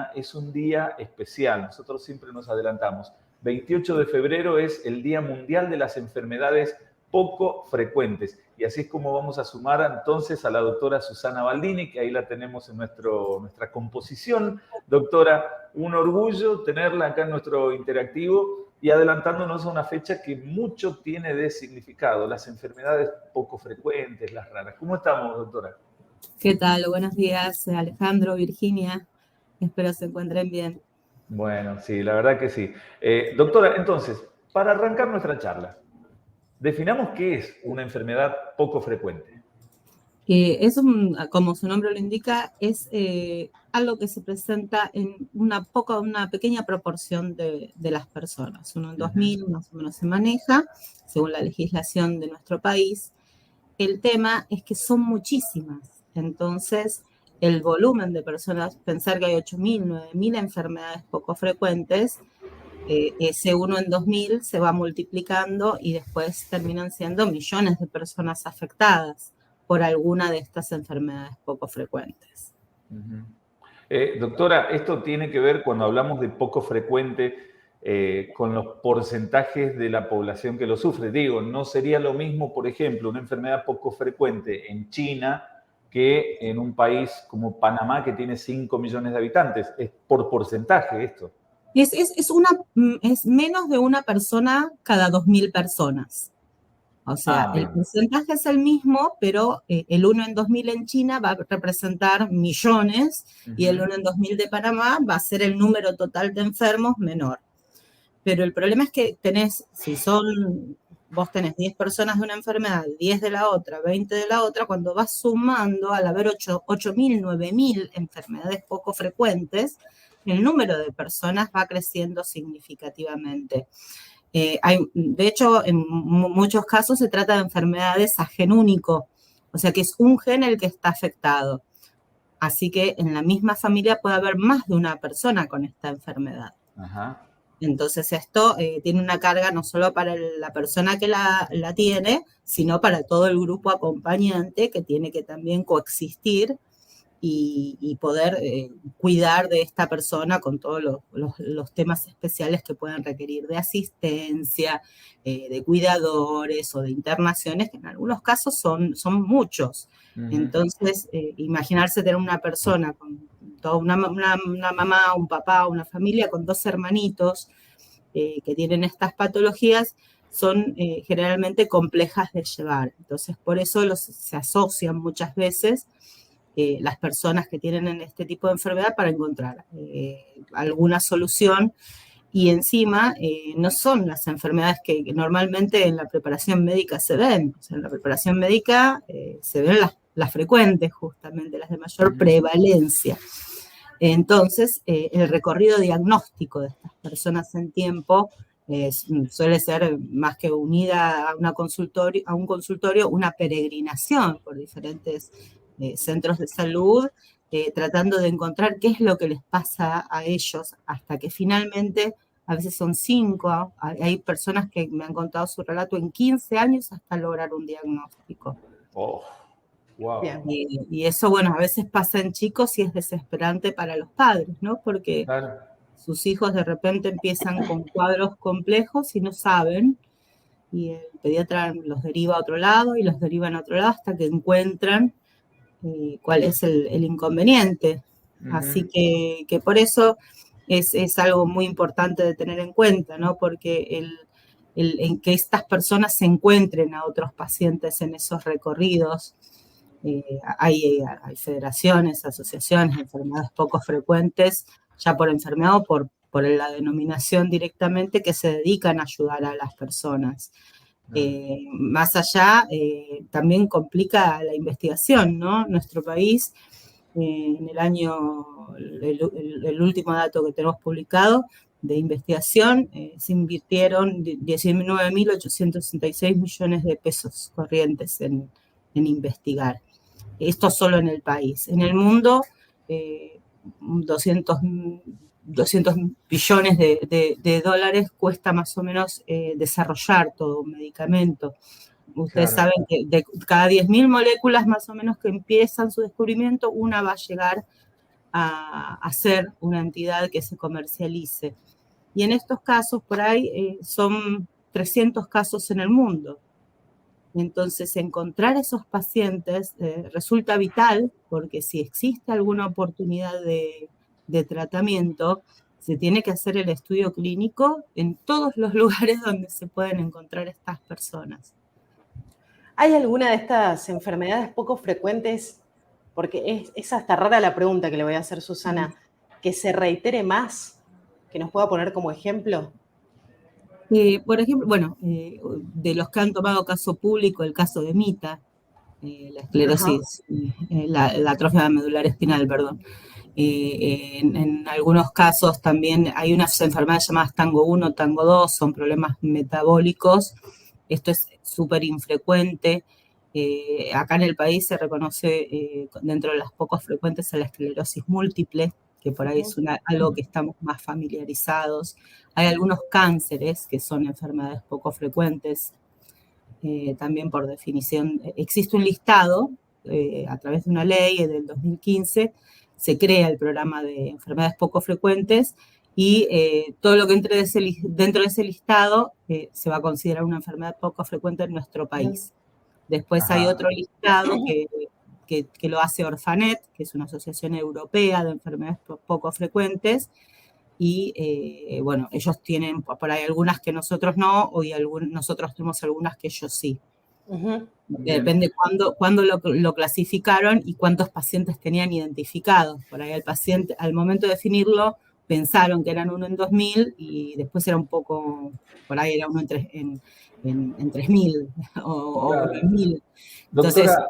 Argentina es un día especial. Nosotros siempre nos adelantamos. 28 de febrero es el Día Mundial de las Enfermedades Poco Frecuentes. Y así es como vamos a sumar entonces a la doctora Susana Baldini, que ahí la tenemos en nuestra composición. Doctora, un orgullo tenerla acá en nuestro interactivo y adelantándonos a una fecha que mucho tiene de significado, las enfermedades poco frecuentes, las raras. ¿Cómo estamos, doctora? ¿Qué tal? Buenos días, Alejandro, Virginia. Espero se encuentren bien. Bueno, sí, la verdad que sí. Doctora, entonces, para arrancar nuestra charla, definamos qué es una enfermedad poco frecuente. Como su nombre lo indica, es algo que se presenta en una pequeña proporción de las personas. Uno en 2000 más o menos se maneja, según la legislación de nuestro país. El tema es que son muchísimas. Entonces, el volumen de personas, pensar que hay 8.000, 9.000 enfermedades poco frecuentes, ese 1 en 2.000 se va multiplicando y después terminan siendo millones de personas afectadas por alguna de estas enfermedades poco frecuentes. Doctora, esto tiene que ver cuando hablamos de poco frecuente con los porcentajes de la población que lo sufre. Digo, no sería lo mismo, por ejemplo, una enfermedad poco frecuente en China que en un país como Panamá que tiene 5 millones de habitantes. Es por porcentaje esto. Es menos de una persona cada 2.000 personas. O sea, el Bien. porcentaje es el mismo, pero el 1 en 2.000 en China va a representar millones y el 1 en 2.000 de Panamá va a ser el número total de enfermos menor. Pero el problema es que vos tenés 10 personas de una enfermedad, 10 de la otra, 20 de la otra, cuando vas sumando, al haber 8.000, 9.000 enfermedades poco frecuentes, el número de personas va creciendo significativamente. De hecho, en muchos casos se trata de enfermedades a gen único, o sea que es un gen el que está afectado. Así que en la misma familia puede haber más de una persona con esta enfermedad. Ajá. Entonces esto tiene una carga no solo para la persona que la tiene, sino para todo el grupo acompañante que tiene que también coexistir y poder cuidar de esta persona con todos los temas especiales que pueden requerir de asistencia, de cuidadores o de internaciones, que en algunos casos son muchos. Entonces, imaginarse tener una persona con toda una mamá, un papá, una familia con 2 hermanitos que tienen estas patologías, son generalmente complejas de llevar. Entonces, por eso se asocian muchas veces las personas que tienen este tipo de enfermedad para encontrar alguna solución. Y encima no son las enfermedades que normalmente en la preparación médica se ven. O sea, en la preparación médica se ven las frecuentes, justamente, las de mayor prevalencia. Entonces, el recorrido diagnóstico de estas personas en tiempo suele ser más que unida a un consultorio, una peregrinación por diferentes centros de salud, tratando de encontrar qué es lo que les pasa a ellos, hasta que finalmente, a veces son 5, hay personas que me han contado su relato en 15 años hasta lograr un diagnóstico. Oh, wow. Y eso, bueno, a veces pasa en chicos y es desesperante para los padres, ¿no? Porque Claro. sus hijos de repente empiezan con cuadros complejos y no saben, y el pediatra los deriva a otro lado y los derivan a otro lado hasta que encuentran cuál es el inconveniente. Así que por eso es algo muy importante de tener en cuenta, ¿no? Porque en que estas personas se encuentren a otros pacientes en esos recorridos. Hay federaciones, asociaciones de enfermedades poco frecuentes, ya por enfermedad o por la denominación directamente, que se dedican a ayudar a las personas. Más allá, también complica la investigación, ¿no? Nuestro país, en el año, el último dato que tenemos publicado de investigación, se invirtieron 19.866 millones de pesos corrientes en investigar. Esto solo en el país. En el mundo, 200 billones de dólares cuesta más o menos desarrollar todo un medicamento. Ustedes saben que de cada 10.000 moléculas más o menos que empiezan su descubrimiento, una va a llegar a ser una entidad que se comercialice. Y en estos casos, por ahí, son 300 casos en el mundo. Entonces, encontrar esos pacientes resulta vital, porque si existe alguna oportunidad de tratamiento, se tiene que hacer el estudio clínico en todos los lugares donde se pueden encontrar estas personas. ¿Hay alguna de estas enfermedades poco frecuentes? Porque es hasta rara la pregunta que le voy a hacer, Susana, que se reitere más, que nos pueda poner como ejemplo. Por ejemplo, bueno, de los que han tomado caso público, el caso de Mita, la esclerosis, la atrofia medular espinal, perdón. En algunos casos también hay unas enfermedades llamadas Tango 1, Tango 2, son problemas metabólicos. Esto es súper infrecuente. Acá en el país se reconoce dentro de las poco frecuentes a la esclerosis múltiple, que por ahí es algo que estamos más familiarizados. Hay algunos cánceres que son enfermedades poco frecuentes. También por definición, existe un listado a través de una ley del 2015, se crea el programa de enfermedades poco frecuentes y todo lo que entre dentro de ese listado se va a considerar una enfermedad poco frecuente en nuestro país. Después hay otro listado que lo hace Orphanet, que es una asociación europea de enfermedades poco frecuentes, y bueno, ellos tienen por ahí algunas que nosotros no, y nosotros tenemos algunas que ellos sí. Depende cuándo lo clasificaron y cuántos pacientes tenían identificados. Por ahí el paciente, al momento de definirlo, pensaron que eran uno en 2000 y después era un poco, por ahí era uno en 3000 o en 1000. Doctora,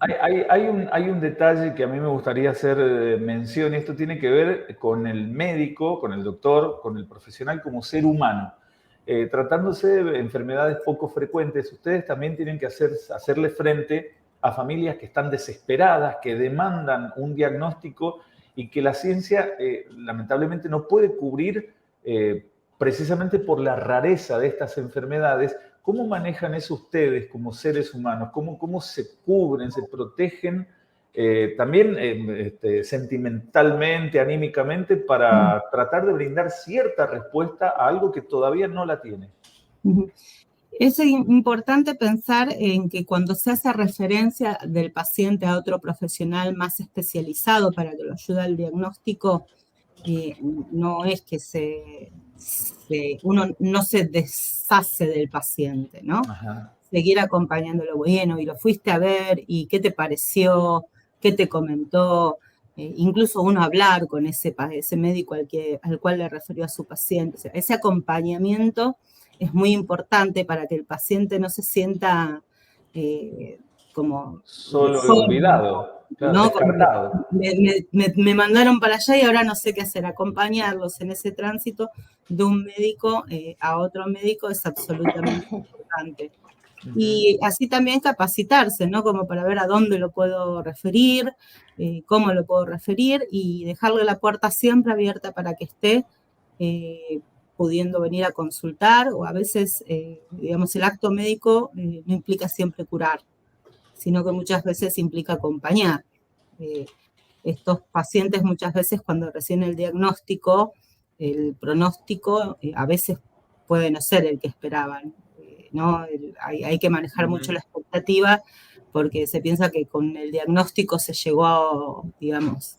hay un detalle que a mí me gustaría hacer mención, y esto tiene que ver con el médico, con el doctor, con el profesional como ser humano. Tratándose de enfermedades poco frecuentes, ustedes también tienen que hacerle frente a familias que están desesperadas, que demandan un diagnóstico y que la ciencia lamentablemente no puede cubrir precisamente por la rareza de estas enfermedades. ¿Cómo manejan eso ustedes como seres humanos? ¿Cómo se cubren, se protegen también sentimentalmente, anímicamente, para tratar de brindar cierta respuesta a algo que todavía no la tiene? Es importante pensar en que cuando se hace referencia del paciente a otro profesional más especializado para que lo ayude al diagnóstico, no es que uno no se deshace del paciente, ¿no? Seguir acompañándolo. Bueno, y lo fuiste a ver, y qué te pareció, qué te comentó, incluso uno hablar con ese médico al cual le refirió a su paciente. O sea, ese acompañamiento es muy importante para que el paciente no se sienta como solo olvidado, claro, ¿no? descartado. Me mandaron para allá y ahora no sé qué hacer. Acompañarlos en ese tránsito de un médico a otro médico es absolutamente importante. Y así también capacitarse, ¿no? Como para ver a dónde lo puedo referir, cómo lo puedo referir, y dejarle la puerta siempre abierta para que esté pudiendo venir a consultar, o a veces, digamos, el acto médico no implica siempre curar, sino que muchas veces implica acompañar. Estos pacientes muchas veces cuando reciben el diagnóstico, el pronóstico a veces puede no ser el que esperaban, ¿no? Hay que manejar mucho la expectativa porque se piensa que con el diagnóstico se llegó, digamos,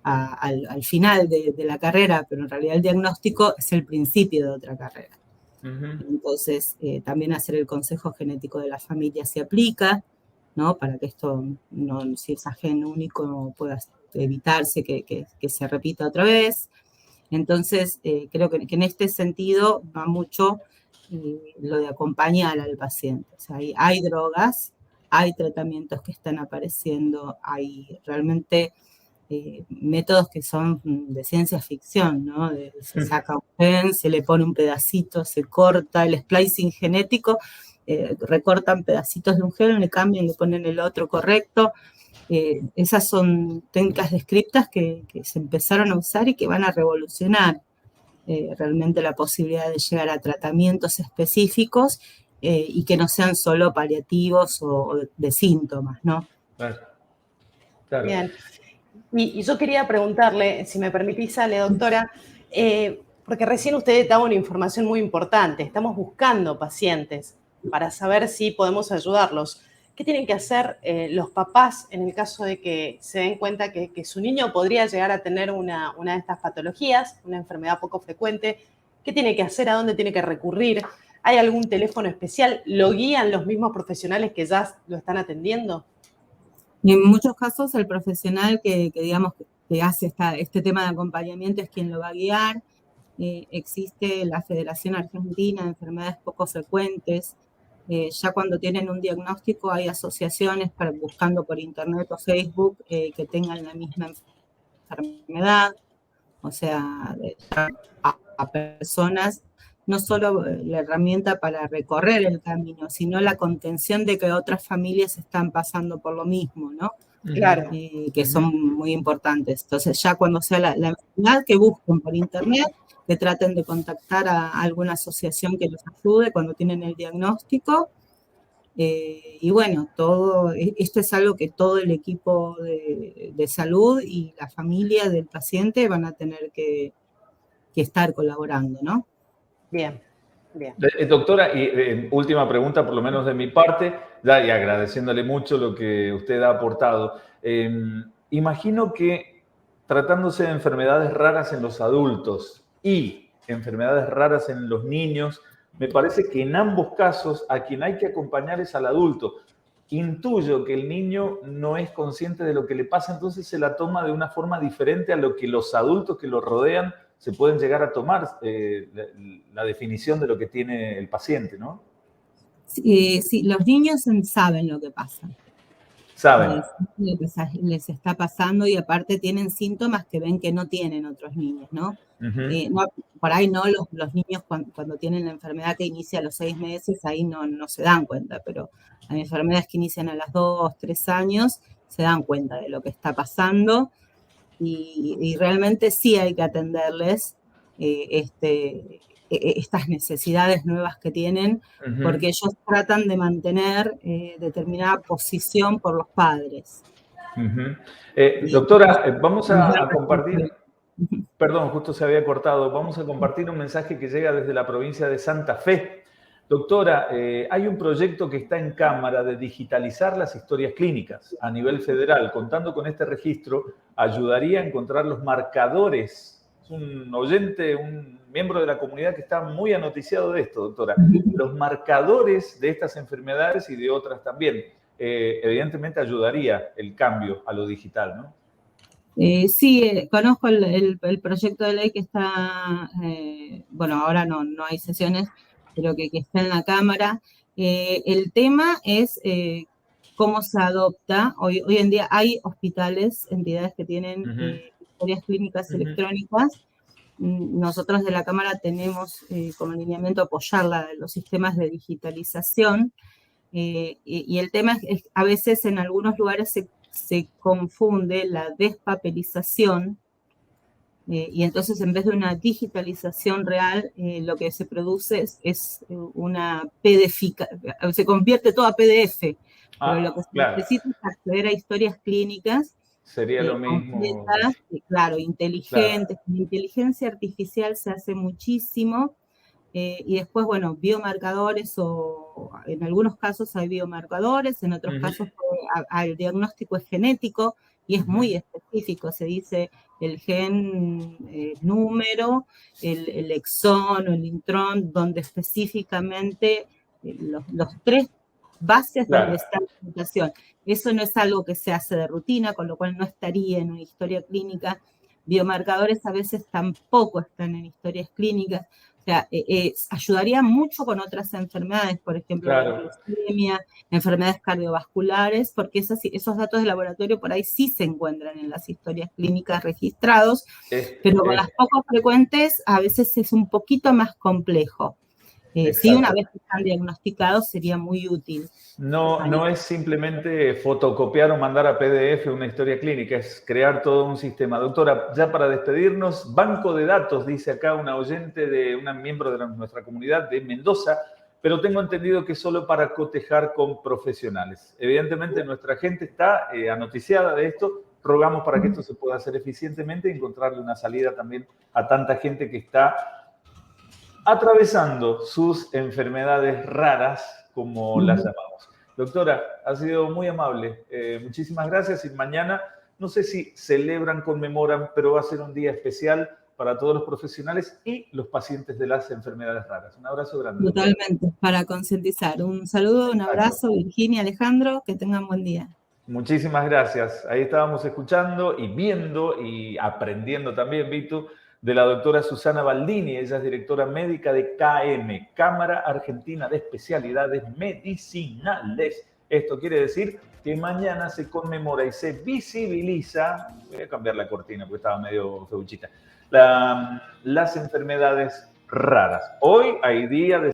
al final de la carrera, pero en realidad el diagnóstico es el principio de otra carrera. Entonces, también hacer el consejo genético de la familia se aplica, ¿no? Para que esto, si es gen único, pueda evitarse que se repita otra vez. Entonces, creo que en este sentido va mucho lo de acompañar al paciente. O sea, hay drogas, hay tratamientos que están apareciendo, hay realmente métodos que son de ciencia ficción, ¿no? Se saca un gen, se le pone un pedacito, se corta, el splicing genético, recortan pedacitos de un gen, le cambian, le ponen el otro correcto. Esas son técnicas descriptas que se empezaron a usar y que van a revolucionar realmente la posibilidad de llegar a tratamientos específicos y que no sean solo paliativos o de síntomas, ¿no? Claro. Bien. Y yo quería preguntarle, si me permitís, Ale, doctora, porque recién usted daba una información muy importante. Estamos buscando pacientes para saber si podemos ayudarlos. ¿Qué tienen que hacer los papás en el caso de que se den cuenta que su niño podría llegar a tener una de estas patologías, una enfermedad poco frecuente? ¿Qué tiene que hacer? ¿A dónde tiene que recurrir? ¿Hay algún teléfono especial? ¿Lo guían los mismos profesionales que ya lo están atendiendo? Y en muchos casos el profesional digamos, que hace este tema de acompañamiento es quien lo va a guiar. Existe la Federación Argentina de Enfermedades Poco Frecuentes. Ya cuando tienen un diagnóstico hay asociaciones buscando por internet o Facebook que tengan la misma enfermedad. O sea, a personas, no solo la herramienta para recorrer el camino, sino la contención de que otras familias están pasando por lo mismo, ¿no? Claro. Que son muy importantes. Entonces, ya cuando sea la enfermedad, que busquen por internet, que traten de contactar a alguna asociación que los ayude cuando tienen el diagnóstico. Y bueno, esto es algo que todo el equipo de salud y la familia del paciente van a tener que estar colaborando, ¿no? Bien, bien. Doctora, y última pregunta, por lo menos de mi parte, ya, y agradeciéndole mucho lo que usted ha aportado. Imagino que tratándose de enfermedades raras en los adultos y enfermedades raras en los niños, me parece que en ambos casos a quien hay que acompañar es al adulto. Intuyo que el niño no es consciente de lo que le pasa, entonces se la toma de una forma diferente a lo que los adultos que lo rodean se pueden llegar a tomar la definición de lo que tiene el paciente, ¿no? Sí, los niños saben lo que pasa. Saben. Les está pasando y aparte tienen síntomas que ven que no tienen otros niños, ¿no? No, por ahí no, los niños cuando tienen la enfermedad que inicia a los 6 meses, ahí no se dan cuenta, pero las enfermedades que inician a los 2, 3 años se dan cuenta de lo que está pasando y realmente sí hay que atenderles estas necesidades nuevas que tienen, porque ellos tratan de mantener determinada posición por los padres. Doctora, vamos a compartir, perdón, justo se había cortado, vamos a compartir un mensaje que llega desde la provincia de Santa Fe. Doctora, hay un proyecto que está en cámara de digitalizar las historias clínicas a nivel federal. Contando con este registro, ayudaría a encontrar los marcadores. Es un oyente, un miembro de la comunidad que está muy anoticiado de esto, doctora. Los marcadores de estas enfermedades y de otras también. Evidentemente ayudaría el cambio a lo digital, ¿no? Sí, conozco el proyecto de ley que está, bueno, ahora no hay sesiones, pero que está en la Cámara. El tema es cómo se adopta. Hoy en día hay hospitales, entidades que tienen historias clínicas electrónicas. Nosotros de la Cámara tenemos como lineamiento apoyar los sistemas de digitalización. Y el tema es a veces en algunos lugares se confunde la despapelización y entonces en vez de una digitalización real, lo que se produce es una PDF, se convierte todo a PDF, pero lo que se necesita es acceder a historias clínicas. Sería lo mismo. Claro, inteligentes. Con inteligencia artificial se hace muchísimo. Y después, bueno, biomarcadores o en algunos casos hay biomarcadores, en otros casos el diagnóstico es genético y es muy específico, se dice el gen número, el exón o el intrón, donde específicamente los 3 bases donde está la mutación. Eso no es algo que se hace de rutina, con lo cual no estaría en una historia clínica. Biomarcadores a veces tampoco están en historias clínicas. O sea, ayudaría mucho con otras enfermedades, por ejemplo, la glucemia, enfermedades cardiovasculares, porque esos datos de laboratorio por ahí sí se encuentran en las historias clínicas registrados, pero con las poco frecuentes a veces es un poquito más complejo. Sí, una vez que están diagnosticados sería muy útil. No es simplemente fotocopiar o mandar a PDF una historia clínica, es crear todo un sistema. Doctora, ya para despedirnos, banco de datos, dice acá una oyente de un miembro de nuestra comunidad de Mendoza, pero tengo entendido que es solo para cotejar con profesionales. Evidentemente nuestra gente está anoticiada de esto, rogamos para que esto se pueda hacer eficientemente y encontrarle una salida también a tanta gente que está atravesando sus enfermedades raras, como las llamamos. Doctora, ha sido muy amable. Muchísimas gracias. Y mañana, no sé si celebran, conmemoran, pero va a ser un día especial para todos los profesionales y los pacientes de las enfermedades raras. Un abrazo grande. Totalmente, para concientizar. Un saludo, un abrazo, Virginia, Alejandro, que tengan buen día. Muchísimas gracias. Ahí estábamos escuchando y viendo y aprendiendo también, Vitu, de la doctora Susana Baldini. Ella es directora médica de KM, Cámara Argentina de Especialidades Medicinales. Esto quiere decir que mañana se conmemora y se visibiliza, voy a cambiar la cortina porque estaba medio feuchita, las enfermedades raras. Hoy hay día de